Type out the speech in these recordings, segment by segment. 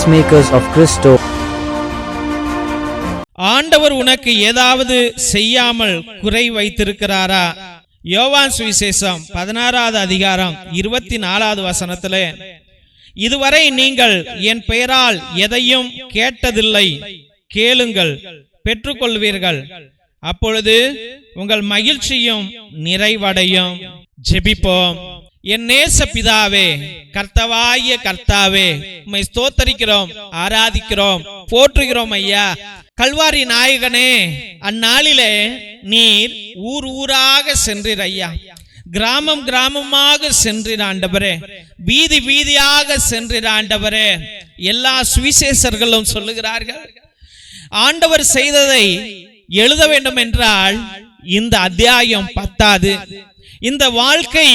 Peacemakers of Christo. ஆண்டவர் உனக்கு ஏதாவது செய்யாமல் குறை வைத்திருக்கிறாரா? யோவான் சுவிசேஷம் 16வது அதிகாரம் 24வது வசனத்திலே, இதுவரை நீங்கள் என் பெயரால் எதையும் கேட்டதில்லை, கேளுங்கள் பெற்றுக்கொள்வீர்கள், அப்பொழுது உங்கள் மகிழ்ச்சியும் நிறைவடையும். ஜெபிப்போம். என் நேச பிதாவே, கர்த்தவாகிய கர்த்தாவே, உம்மை ஸ்தோத்தரிக்கிறோம், ஆராதிக்கிறோம், போற்றுகிறோம் ஐயா. கல்வாரி நாயகனே, அந்நாளிலே நீர் ஊர் ஊராக சென்றீர் ஐயா, கிராமம் கிராமமாக சென்றீர் ஆண்டவரே, வீதி வீதியாக சென்றீர் ஆண்டவரே. எல்லா சுவிசேஷர்களும் சொல்லுகிறார்கள், ஆண்டவர் செய்ததை எழுத வேண்டும் என்றால் இந்த அத்தியாயம் பத்தாது, இந்த வாழ்க்கை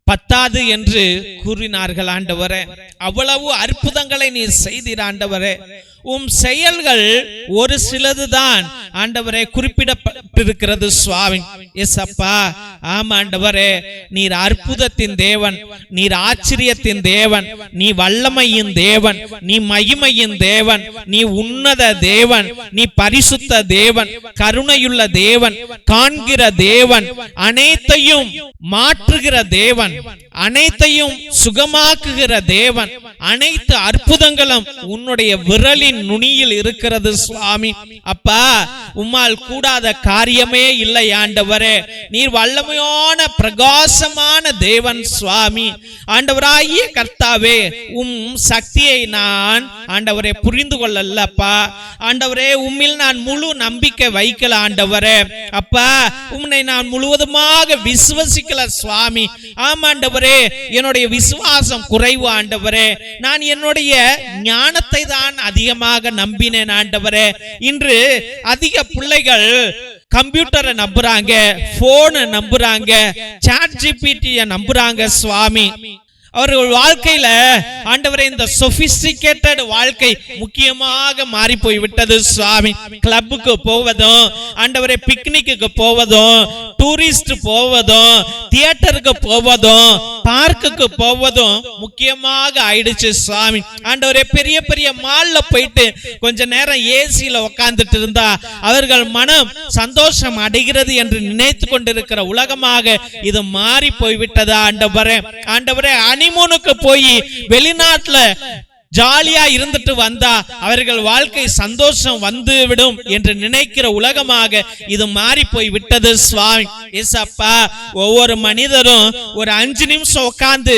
பத்தாது என்று கூறினார்கள் ஆண்டவரே. அவ்வளவு அற்புதங்களை நீர் செய்தீர் ஆண்டவரே. உம் செயல்கள் ஒரு சிலதுதான் ஆண்டவரே குறிப்பிடப்பட்டிருக்கிறது சுவாமி. எஸ் அப்பா, ஆமா ஆண்டவரே, நீர் அற்புதத்தின் தேவன், நீர் ஆச்சரியத்தின் தேவன், நீ வல்லமையின் தேவன், நீ மகிமையின் தேவன், நீ உன்னத தேவன், நீ பரிசுத்த தேவன், கருணையுள்ள தேவன், காண்கிற தேவன், அனைத்தையும் மாற்றுகிற தேவன், அனைத்தையும் சுகமாக்குகிற தேவன். அனைத்து அற்புதங்களும் உன்னுடைய விரலின் நுனியில் இருக்கிறது சுவாமி. அப்பா, உம்மால் கூடாத காரியமே இல்லை ஆண்டவரே. நீர் வல்லமையான பிரகாசமான தேவன் சுவாமி. ஆண்டவராகிய கர்த்தாவே, உம் சக்தியை நான் ஆண்டவரே புரிந்து கொள்ளலப்பா. ஆண்டவரே, உம்மில் நான் முழு நம்பிக்கை வைக்கல ஆண்டவரே. அப்பா, உம்மை நான் முழுவதுமாக விசுவசிக்கல சுவாமி. ஆமாண்டவரே, என்னுடைய விசுவாசம் குறைவு ஆண்டவரே. நான் என்னுடைய ஞானத்தை தான் அதிகமாக நம்பினேன் ஆண்டவரே. இன்று அதிக பிள்ளைகள் கம்ப்யூட்டரை நம்புறாங்க, போனை நம்புறாங்க, சாட் ஜிபிடியை நம்புறாங்க சுவாமி. அவர்கள் வாழ்க்கையில ஆண்டவரே இந்த சொபிஸ்டிகேட்டட் வாழ்க்கை முக்கியமாக மாறி போய் விட்டது சுவாமி. கிளப்புக்கு போவதும், ஆண்டவரே பிக்னிக்கு போவதும், டூரிஸ்ட் போவதும், தியேட்டருக்கு போவதும், பார்க்குக்கு போவதும் முக்கியமாக ஆயிடுச்சு சுவாமி. ஆண்டவரே, பெரிய பெரிய மால்ல போயிட்டு கொஞ்ச நேரம் ஏசியில உட்கார்ந்துட்டு இருந்தா அவர்கள் மனம் சந்தோஷம் அடைகிறது என்று நினைத்து கொண்டிருக்கிற உலகமாக இது மாறி போய்விட்டதா ஆண்டவரே. ஆண்டவரே, ஹனிமூனுக்கு போய் வெளிநாட்டுல ஜாலியா இருந்துட்டு வந்தா அவர்கள் வாழ்க்கை சந்தோஷம் வந்து விடும் என்று நினைக்கிற உலகமாக இது மாறி போய் விட்டது சுவாமி. ஏசப்பா, ஒவ்வொரு மனிதரும் ஒரு 5 நிமிஷம் உட்கார்ந்து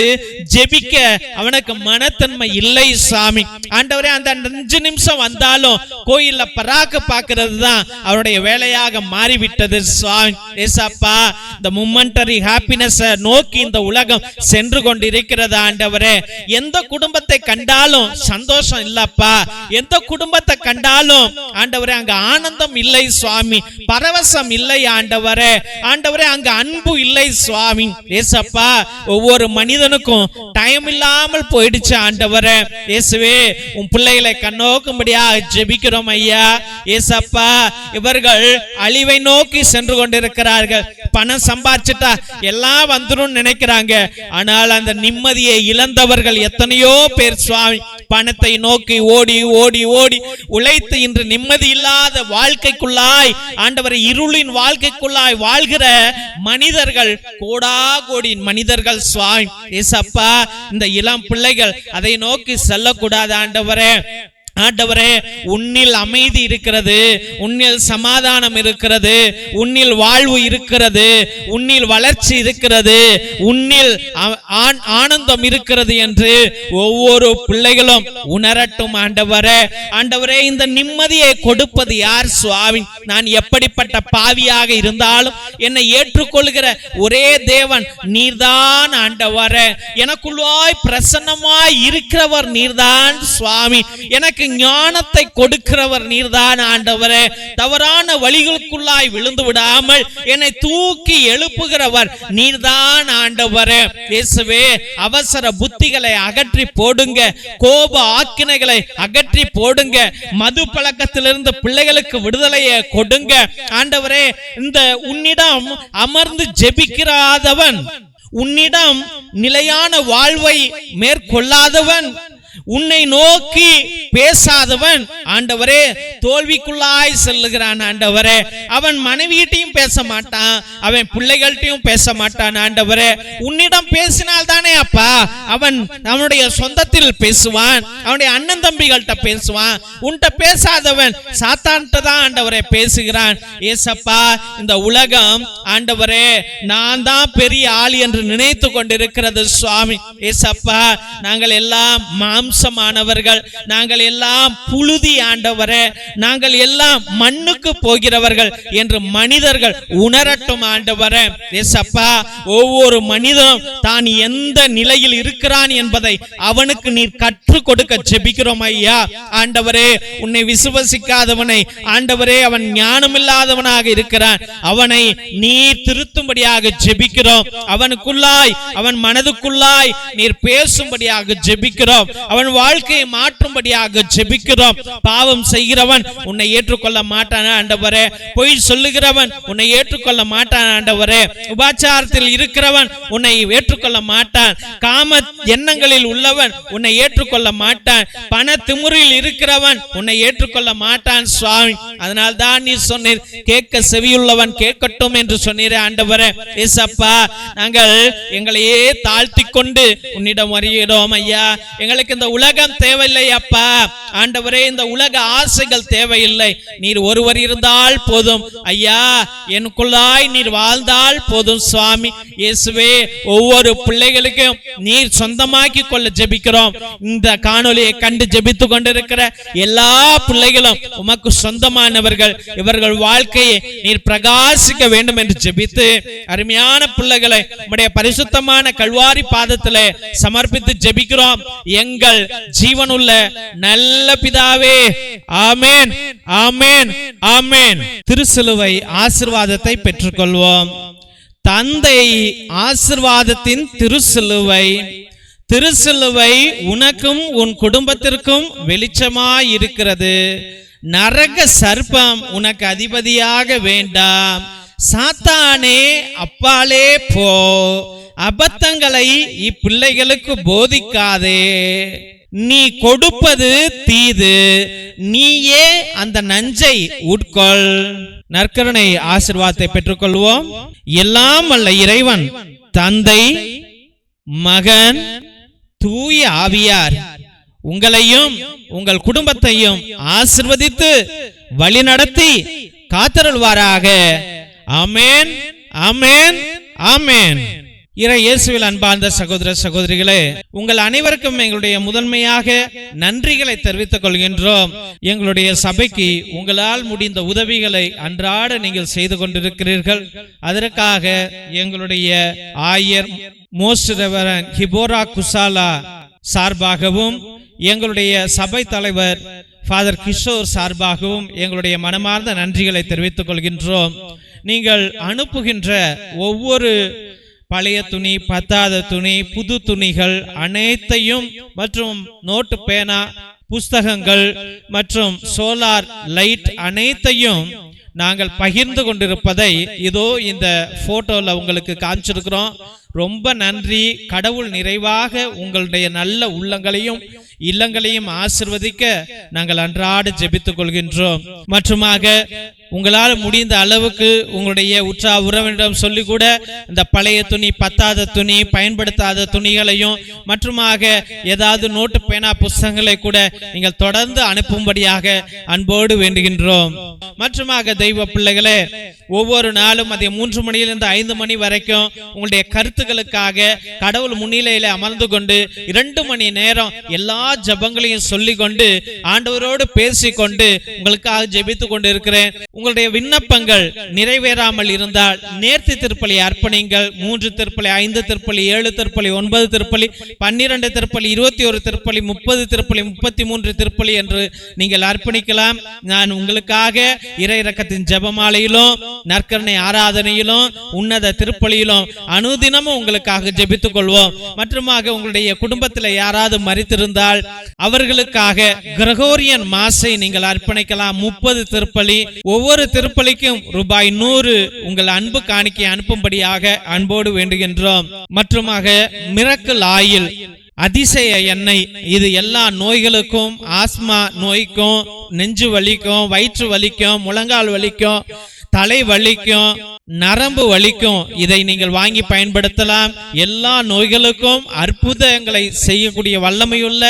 ஜெபிக்க அவனுக்கு மனத்தன்மை இல்லை சாமி. ஆண்டவரே, அந்த 5 நிமிஷம் வந்தாலும் கோயில்ல பராக்கு பார்க்கிறது தான் அவருடைய வேலையாக மாறிவிட்டது சுவாமி. ஏசப்பா, இந்த மொமெண்டரி ஹாப்பினஸ் நோக்கி இந்த உலகம் சென்று கொண்டிருக்கிறது ஆண்டவரே. எந்த குடும்பத்தை கண்டாலும் சந்தோஷம் இல்லப்பா, எந்த குடும்பத்தை கண்டாலும் ஆண்டவரே அங்க ஆனந்தம் இல்லை சுவாமி, பரவசம் இல்லை ஆண்டவரே. ஆண்டவரே, அங்க அன்பு இல்லை சுவாமி. ஏசப்பா, ஒவ்வொரு மனிதனுக்கும் டைம் இல்லாமல் போயிடுச்சு ஆண்டவரே. இயேசுவே, உன் பிள்ளைகளை கண்ணோக்கும்படியா ஜெபிக்கிறோம் ஐயா. ஏசப்பா, இவர்கள் அழிவை நோக்கி சென்று கொண்டிருக்கிறார்கள். பணம் சம்பாதிச்சுட்டா எல்லாம் வந்துடும் நினைக்கிறாங்க. ஆனால் அந்த நிம்மதியை இழந்தவர்கள் எத்தனையோ பேர் சுவாமி. பணத்தை நோக்கி ஓடி ஓடி ஓடி உழைத்து இன்று நிம்மதி இல்லாத வாழ்க்கைக்குள்ளாய் ஆண்டவரை இருளின் வாழ்க்கைக்குள்ளாய் வாழ்கிற மனிதர்கள் கோடா கோடி மனிதர்கள் சுவாமி. ஏசப்பா, இந்த இளம் பிள்ளைகள் அதை நோக்கி செல்லக்கூடாது ஆண்டவரே. ஆண்டவரே, உன்னில் அமைதி இருக்கிறது, உன்னில் சமாதானம் இருக்கிறது, உன்னில் வாழ்வு இருக்கிறது, உன்னில் வளர்ச்சி இருக்கிறது, உன்னில் ஆனந்தம் இருக்கிறது என்று ஒவ்வொரு பிள்ளைகளும் உணரட்டும் ஆண்டவரே. ஆண்டவரே, இந்த நிம்மதியை கொடுப்பது யார் சுவாமி? நான் எப்படிப்பட்ட பாவியாக இருந்தாலும் என்னை ஏற்றுக்கொள்கிற ஒரே தேவன் நீர்தான் ஆண்டவரே. எனக்குள்ளாய் பிரசன்னமாய் இருக்கிறவர் நீர்தான் சுவாமி. எனக்கு ஞானத்தை கொடுக்கிறவர் நீர்தான் ஆண்டவரே. தவறான வழிகளுக்குள்ளாய் விழுந்து விடாமல் என்னை தூக்கி எழுப்புகிறவர் நீர்தான் ஆண்டவரே. இயேசுவே, அவசர புத்திகளை அகற்றி போடுங்க, கோப ஆக்கினைகளை அகற்றி போடுங்க, மது பழக்கத்திலிருந்து பிள்ளைகளுக்கு விடுதலையை கொடுங்க ஆண்டவரே. இந்த உன்னிடம் அமர்ந்து ஜெபிக்கிறாதவன், உன்னிடம் நிலையான வாழ்வை மேற்கொள்ளாதவன் உன்னை நோக்கி பேசாதவன் ஆண்டவரே தோல்விக்குள்ளாய் செல்லுகிறான் ஆண்டவரே. அவன் மனைவியிட்டையும் பேச மாட்டான், அவன் பிள்ளைகள்ட்டையும் பேச மாட்டான் ஆண்டவரே. உன்னிடம் பேசினால் தானே அப்பா அவன் அவனுடைய சொந்தத்தில் பேசுவான், அவனுடைய அண்ணன் தம்பிகள்கிட்ட பேசுவான். உன்கிட்ட பேசாதவன் சாத்தான்கிட்ட தான் ஆண்டவரே பேசுகிறான். ஏசப்பா, இந்த உலகம் ஆண்டவரே நான் தான் பெரிய ஆள் என்று நினைத்து கொண்டிருக்கிறது சுவாமி. ஏசப்பா, நாங்கள் எல்லாம் மாம்சமானவர்கள், நாங்கள் எல்லாம் புழுதி ஆண்டவரே, நாங்கள் எல்லாம் மண்ணுக்கு போகிறவர்கள் என்று மனிதர்கள் உணரட்டும் ஆண்டவரே. ஏசப்பா, ஒவ்வொரு மனிதனும் தான் எந்த நிலையில் இருக்கிறான் என்பதை அவனுக்கு நீர் கற்றுக் கொடுக்க ஜெபிக்கிறோம் ஐயா. ஆண்டவரே, உன்னை விசுவசிக்காதவனை ஆண்டவரே அவன் ஞானமில்லாதவனாக இருக்கிறான், அவனை நீர் திருத்தும்படியாக ஜெபிக்கிறோம். அவனுக்குள்ளாய் அவன் மனதுக்குள்ளாய் நீர் பேசும்படியாக ஜெபிக்கிறோம். அவன் வாழ்க்கையை மாற்றும்படியாக ஜெபிக்கிறோம். பாவம் செய்கிறவன் உன்னை ஏற்றுக்கொள்ள மாட்டான் ஆண்டவரே, பொய் சொல்லுகிறவன் உன்னை ஏற்றுக்கொள்ள மாட்டான் ஆண்டவரே, உபாச்சாரத்தில் இருக்கிறவன் உன்னை ஏற்றுக்கொள்ள மாட்டான், காம எண்ணங்களில் உள்ளவன் உன்னை ஏற்றுக்கொள்ள மாட்டான், பண திமிரில் இருக்கிறவன் உன்னை ஏற்றுக்கொள்ள மாட்டான் சுவாமி. அதனால் தான் நீ சொன்னீர், கேட்க செவியுள்ளவன் கேட்கட்டும் என்று சொன்னீரே ஆண்டவரே. ஏசப்பா, நாங்கள் எங்களையே தாழ்த்தி கொண்டு உன்னிடம் வருகிறோம் ஐயா. எங்களுக்கு இந்த உலகம் தேவையில்லை அப்பா ஆண்டவரே, இந்த உலக ஆசைகள் தேவையில்லை. நீர் ஒருவர் இருந்தால் போதும் ஐயா, எனக்குள்ளாய் நீர் வாழ்ந்தால் போதும் சுவாமி. இயேசுவே, ஒவ்வொரு பிள்ளைகளுக்கும் நீர் சொந்தமாக்கி கொள்ள ஜெபிக்கிறோம். இந்த காணொலியை கண்டு ஜெபித்து கொண்டிருக்கிற எல்லா பிள்ளைகளும் உமக்கு சொந்தமானவர்கள், இவர்கள் வாழ்க்கையை நீர் பிரகாசிக்க வேண்டும் என்று ஜெபித்து அருமையான பிள்ளைகளை உம்முடைய பரிசுத்தமான கல்வாரி பாதத்திலே சமர்ப்பித்து ஜெபிக்கிறோம் எங்கள் ஜீவனுள்ள நல்ல பிதாவே. ஆமென், ஆமென், ஆமென். திருசிலுவை ஆசீர்வாதத்தை பெற்றுக்கொள்வோம். தந்தை ஆசீர்வாதத்தின் திருசிலுவை, திருசிலுவை உனக்கும் உன் குடும்பத்திற்கும் வெளிச்சமாய் இருக்கிறது. நரக சர்ப்பம் உனக்கு அதிபதியாக வேண்டாம். சாத்தானே அப்பாலே போ. அபத்தங்களை இப்பிள்ளைகளுக்கு போதிக்காதே. நீ கொடுப்பது தீது, நீயே அந்த நஞ்சை உட்கொள். நற்கருணை ஆசீர்வாதத்தை பெற்றுக்கொள்வோம். எல்லாம் வல்ல இறைவன் தந்தை, மகன், தூய ஆவியார் உங்களையும் உங்கள் குடும்பத்தையும் ஆசீர்வதித்து வழிநடத்தி காத்தருள்வாராக. ஆமென், ஆமென், ஆமென். இறை இயேசுவில் அன்பார்ந்த சகோதர சகோதரிகளே, உங்கள் அனைவருக்கும் எங்களுடைய முதன்மையாக நன்றிகளை தெரிவித்துக் கொள்கின்றோம். எங்களுடைய சபைக்கு உங்களால் முடிந்த உதவிகளை அன்றாட நீங்கள் செய்து கொண்டிருக்கிறீர்கள். அதற்காக எங்களுடைய ஆயர் மோஸ்ட் ரெவரண்ட் ஹிபோரா குசாலா சார்பாகவும் எங்களுடைய சபை தலைவர் ஃபாதர் கிஷோர் சார்பாகவும் எங்களுடைய மனமார்ந்த நன்றிகளை தெரிவித்துக் கொள்கின்றோம். நீங்கள் அனுப்புகின்ற ஒவ்வொரு பழைய துணி, பத்தாத துணி, புது துணிகள் அனைத்தையும் மற்றும் நோட்டு, பேனா, புஸ்தகங்கள் மற்றும் சோலார் லைட் அனைத்தையும் நாங்கள் பகிர்ந்து கொண்டிருப்பதை இதோ இந்த போட்டோல உங்களுக்கு காமிச்சிருக்கிறோம். ரொம்ப நன்றி. கடவுள் நிறைவாக உங்களுடைய நல்ல உள்ளங்களையும் இல்லங்களையும் ஆசிர்வதிக்க நாங்கள் அன்றாட ஜெபித்துக் கொள்கின்றோம். மற்றுமாக உங்களால் முடிந்த அளவுக்கு உங்களுடைய உற்றா உறவினரிடம் சொல்லி கூட இந்த பழைய துணி, பத்தாத துணி, பயன்படுத்தாத துணிகளையும் மற்றுமாக ஏதாவது நோட்டு, பேனா, புஸ்தகங்களை கூட நீங்கள் தொடர்ந்து அனுப்பும்படியாக அன்போடு வேண்டுகின்றோம். மற்றுமாக தெய்வ பிள்ளைகளே, ஒவ்வொரு நாளும் மதியம் 3 மணியிலிருந்து 5 மணி வரைக்கும் உங்களுடைய கருத்துக்களுக்காக கடவுள் முன்னிலையில அமர்ந்து கொண்டு 2 மணி நேரம் எல்லா ஜபங்களையும் சொல்லிக் கொண்டு ஆண்டவரோடு பேசிக்கொண்டு உங்களுக்காக ஜெபித்துக் கொண்டு இருக்கிறேன். உங்களுடைய விண்ணப்பங்கள் நிறைவேறாமல் இருந்தால் நேர்த்தி திருப்பலி அர்ப்பணிங்கள். 3 திருப்பலி, 5 திருப்பலி, 7 திருப்பலி, 9 திருப்பலி, 12 திருப்பலி, 21 திருப்பலி, 30 திருப்பலி, 33 திருப்பலி என்று நீங்கள் அர்ப்பணிக்கலாம். நான் உங்களுக்காக இறை இரக்கத்தின் ஜெபமாலையிலும் நற்கருணை ஆராதனையிலும் உன்னத திருப்பலியிலும் அனுதினமும் உங்களுக்காக ஜெபித்துக் கொள்வோம். மற்றுமாக உங்களுடைய குடும்பத்தில் யாராவது மரித்திருந்தால் அவர்களுக்காக கிரகோரியன் மாசை நீங்கள் அர்ப்பணிக்கலாம். 30 திருப்பலி, ஒவ்வொரு திருப்பலிக்கும் ரூபாய் 100 உங்கள் அன்பு காணிக்கை அனுப்பும்படியாக அன்போடு வேண்டுகின்றோம். மற்றுமாக மிரக்கல் ஆயில் அதிசய எண்ணெய் இது எல்லா நோய்களுக்கும், ஆஸ்மா நோய்க்கும், நெஞ்சு வலிக்கும், வயிற்று வலிக்கும், முழங்கால் வலிக்கும், தலை வலிக்கும், நரம்பு வலிக்கும் இதை நீங்கள் வாங்கி பயன்படுத்தலாம். எல்லா நோய்களுக்கும் அற்புதங்களை செய்யக்கூடிய வல்லமையுள்ள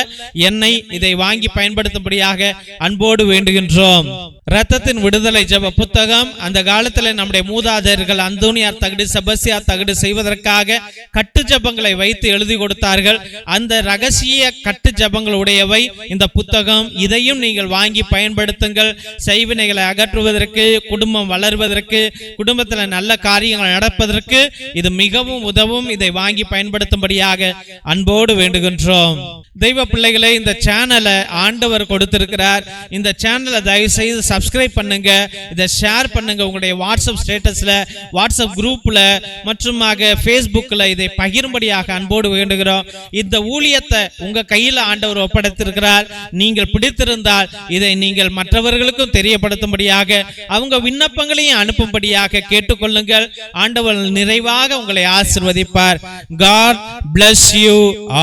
எண்ணெய், இதை வாங்கி பயன்படுத்தும்படியாக அன்போடு வேண்டுகின்றோம். இரத்தத்தின் விடுதலை ஜெப புத்தகம் அந்த காலத்தில் நம்முடைய மூதாதையர்கள் அந்தோனியார் தகடு, செபஸ்தியார் தகடு செய்வதற்காக கட்டு ஜெபங்களை வைத்து எழுதி கொடுத்தார்கள். அந்த ரகசிய கட்டு ஜெபங்கள் உடையவை இந்த புத்தகம். இதையும் நீங்கள் வாங்கி பயன்படுத்துங்கள். செய்வினைகளை அகற்றுவதற்கு, குடும்பம் வளர்வதற்கு, குடும்பத்தில் நல்ல காரியங்கள் நடப்பதற்கு இது மிகவும் உதவும். இதை வாங்கி பயன்படுத்தும்படியாக அன்போடு வேண்டுகின்றோம். தெய்வ பிள்ளைகளை, இந்த சேனலை ஆண்டவர் கொடுத்திருக்கிறார். இந்த சேனலை தயவு செய்து சப்ஸ்கிரைப் பண்ணுங்க, இதை ஷேர் பண்ணுங்க. உங்களுடைய வாட்ஸ்அப் ஸ்டேட்டஸ்ல, வாட்ஸ்அப் குரூப்ல மற்றும் ஃபேஸ்புக்ல இதை பகிரும்படியாக அன்போடு வேண்டுகிறோம். இந்த ஊழியத்தை உங்க கையில் ஆண்டவர் ஒப்படைத்திருக்கிறார். நீங்கள் பிடித்திருந்தால் இதை நீங்கள் மற்றவர்களுக்கும் தெரியப்படுத்தும்படியாக, அவங்க விண்ணப்பங்களையும் அனுப்பும்படியாக கேட்டுக்கொள்ளுங்கள். ஆண்டவர் நிறைவாக உங்களை ஆசீர்வதிப்பார். God bless you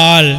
all.